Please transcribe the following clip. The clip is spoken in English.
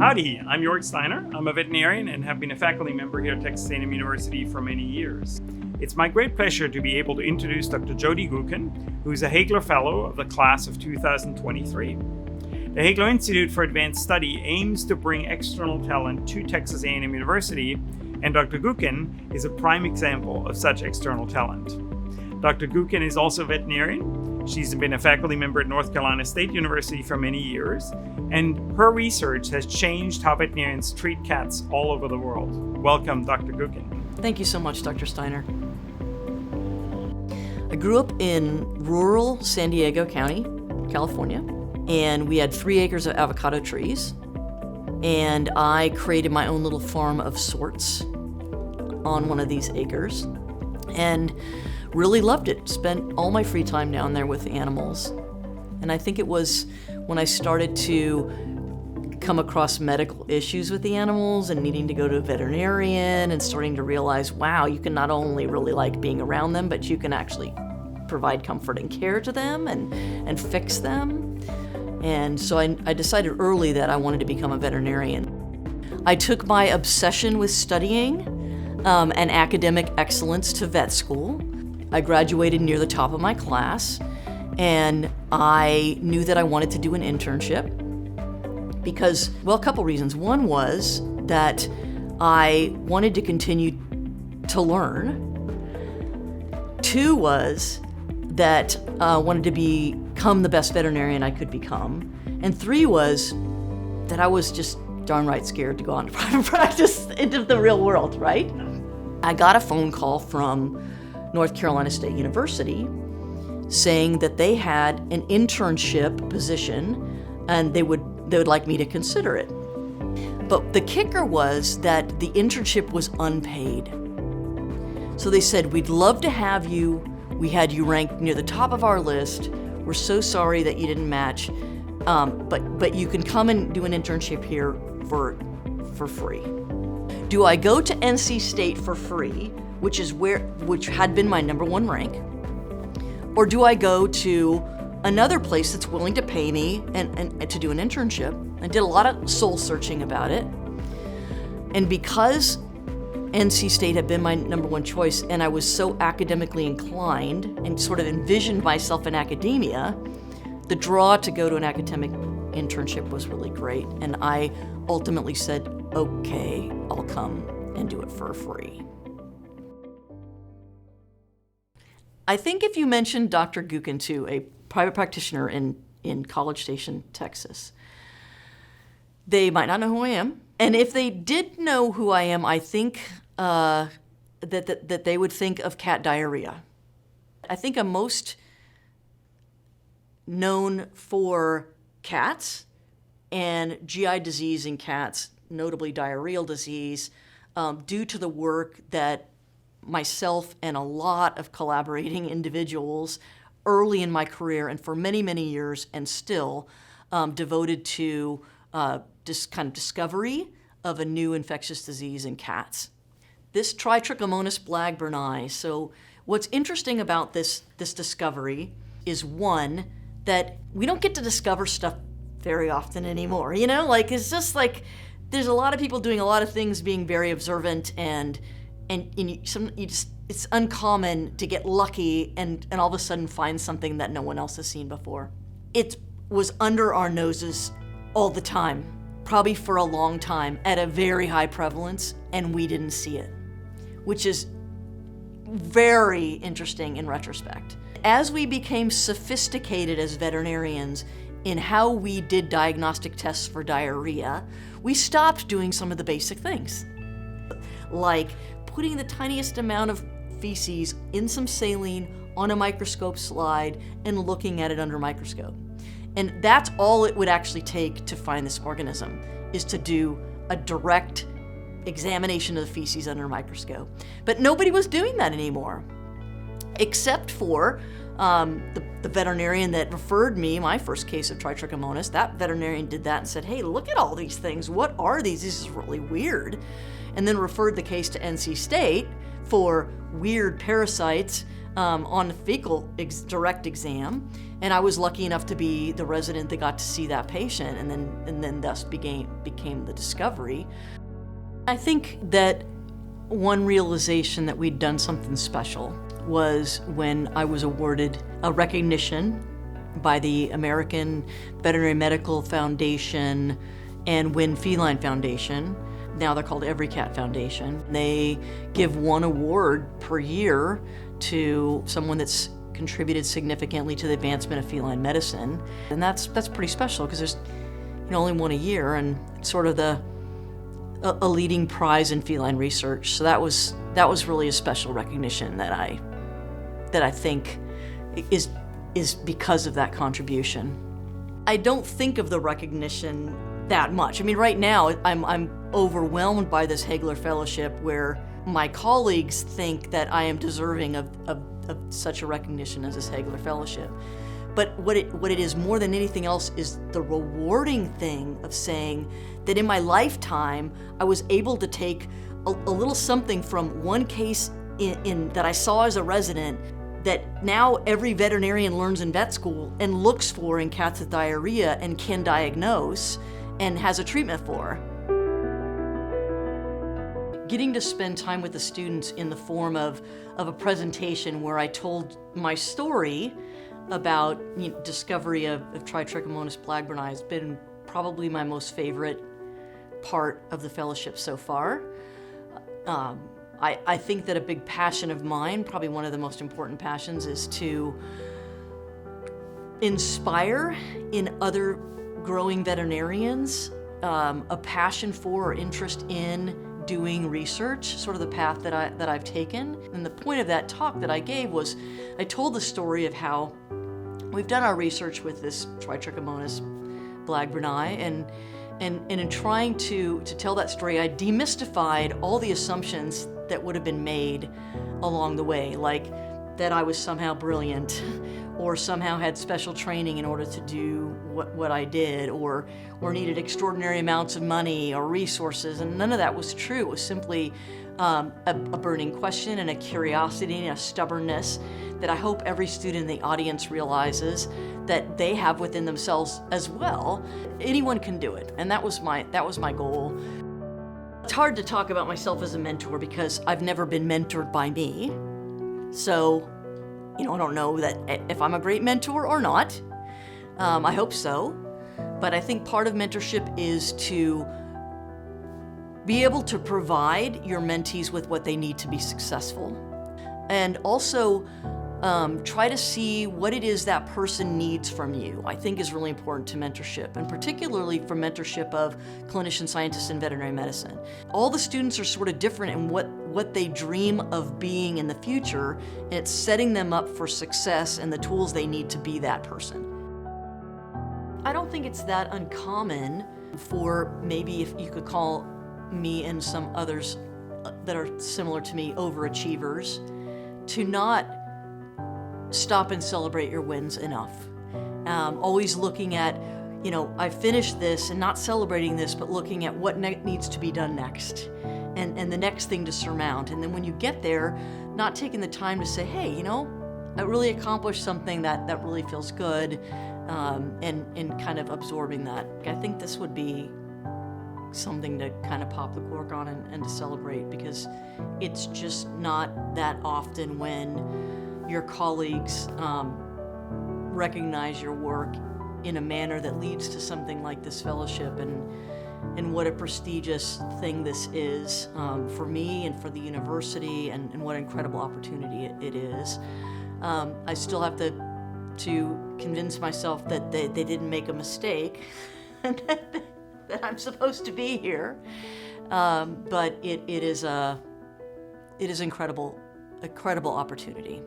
Howdy, I'm Jörg Steiner. I'm a veterinarian and have been a faculty member here at Texas A&M University for many years. It's my great pleasure to be able to introduce Dr. Jody Gookin, who is a Hagler Fellow of the class of 2023. The Hagler Institute for Advanced Study aims to bring external talent to Texas A&M University, and Dr. Gookin is a prime example of such external talent. Dr. Gookin is also a veterinarian. She's been a faculty member at North Carolina State University for many years, and her research has changed how veterinarians treat cats all over the world. Welcome, Dr. Gookin. Thank you so much, Dr. Steiner. I grew up in rural San Diego County, California, and we had 3 acres of avocado trees, and I created my own little farm of sorts on one of these acres, and really loved it. Spent all my free time down there with the animals. And I think it was when I started to come across medical issues with the animals and needing to go to a veterinarian and starting to realize, wow, you can not only really like being around them, but you can actually provide comfort and care to them and fix them. And so I decided early that I wanted to become a veterinarian. I took my obsession with studying and academic excellence to vet school. I graduated near the top of my class, and I knew that I wanted to do an internship because, well, a couple reasons. One was that I wanted to continue to learn. 2 was that I wanted to become the best veterinarian I could become. And 3 was that I was just darn right scared to go on to private practice into the real world, right? I got a phone call from North Carolina State University saying that they had an internship position and they would like me to consider it. But the kicker was that the internship was unpaid. So they said, we'd love to have you. We had you ranked near the top of our list. We're so sorry that you didn't match, but you can come and do an internship here for free. Do I go to NC State for free, which had been my #1 rank, or do I go to another place that's willing to pay me and to do an internship? I did a lot of soul searching about it, and because NC State had been my #1 choice, and I was so academically inclined and sort of envisioned myself in academia, the draw to go to an academic internship was really great, and I ultimately said, okay, I'll come and do it for free. I think if you mentioned Dr. Gookin to a private practitioner in College Station, Texas, they might not know who I am. And if they did know who I am, I think that they would think of cat diarrhea. I think I'm most known for cats and GI disease in cats, notably diarrheal disease, due to the work that myself and a lot of collaborating individuals early in my career and for many, many years and still devoted to this kind of discovery of a new infectious disease in cats. This Tritrichomonas blackburni. So what's interesting about this discovery is, one, that we don't get to discover stuff very often anymore. You know, like it's just like there's a lot of people doing a lot of things, being very observant, and it's uncommon to get lucky and all of a sudden find something that no one else has seen before. It was under our noses all the time, probably for a long time, at a very high prevalence, and we didn't see it, which is very interesting in retrospect. As we became sophisticated as veterinarians in how we did diagnostic tests for diarrhea, we stopped doing some of the basic things, like putting the tiniest amount of feces in some saline on a microscope slide and looking at it under a microscope. And that's all it would actually take to find this organism, is to do a direct examination of the feces under a microscope. But nobody was doing that anymore, except for the veterinarian that referred me my first case of Tritrichomonas. That veterinarian did that and said, hey, look at all these things. What are these? This is really weird. And then referred the case to NC State for weird parasites on the fecal direct exam. And I was lucky enough to be the resident that got to see that patient and then thus became became the discovery. I think that one realization that we'd done something special was when I was awarded a recognition by the American Veterinary Medical Foundation and Win Feline Foundation. Now they're called Every Cat Foundation. They give one award per year to someone that's contributed significantly to the advancement of feline medicine. And that's pretty special because there's only one a year, and it's sort of a leading prize in feline research. So that was really a special recognition that I think is because of that contribution. I don't think of the recognition that much. I mean, right now I'm overwhelmed by this Hagler Fellowship, where my colleagues think that I am deserving of such a recognition as this Hagler Fellowship. But what it is more than anything else is the rewarding thing of saying that in my lifetime I was able to take a little something from one case in that I saw as a resident that now every veterinarian learns in vet school and looks for in cats with diarrhea and can diagnose and has a treatment for. Getting to spend time with the students in the form of a presentation where I told my story about discovery of Tritrichomonas blagburni has been probably my most favorite part of the fellowship so far. I think that a big passion of mine, probably one of the most important passions, is to inspire in other growing veterinarians a passion for or interest in doing research, sort of the path that I've taken. And the point of that talk that I gave was I told the story of how we've done our research with this Tritrichomonas blagburni, and in trying to tell that story, I demystified all the assumptions that would have been made along the way, like that I was somehow brilliant or somehow had special training in order to do what I did, or needed extraordinary amounts of money or resources, and none of that was true. It was simply a burning question and a curiosity and a stubbornness that I hope every student in the audience realizes that they have within themselves as well. Anyone can do it, and that was my goal. It's hard to talk about myself as a mentor because I've never been mentored by me. So, I don't know that if I'm a great mentor or not. I hope so. But I think part of mentorship is to be able to provide your mentees with what they need to be successful. And also try to see what it is that person needs from you, I think is really important to mentorship, and particularly for mentorship of clinician scientists in veterinary medicine. All the students are sort of different in what they dream of being in the future, and it's setting them up for success and the tools they need to be that person. I don't think it's that uncommon for, maybe if you could call me and some others that are similar to me overachievers, to not stop and celebrate your wins enough. Always looking at, I finished this, and not celebrating this, but looking at what needs to be done next, and the next thing to surmount. And then when you get there, not taking the time to say, hey, I really accomplished something that really feels good, and kind of absorbing that. I think this would be something to kind of pop the cork on and to celebrate, because it's just not that often when your colleagues recognize your work in a manner that leads to something like this fellowship, and what a prestigious thing this is for me and for the university, and what an incredible opportunity it is. I still have to convince myself that they didn't make a mistake and that I'm supposed to be here. But it is incredible opportunity.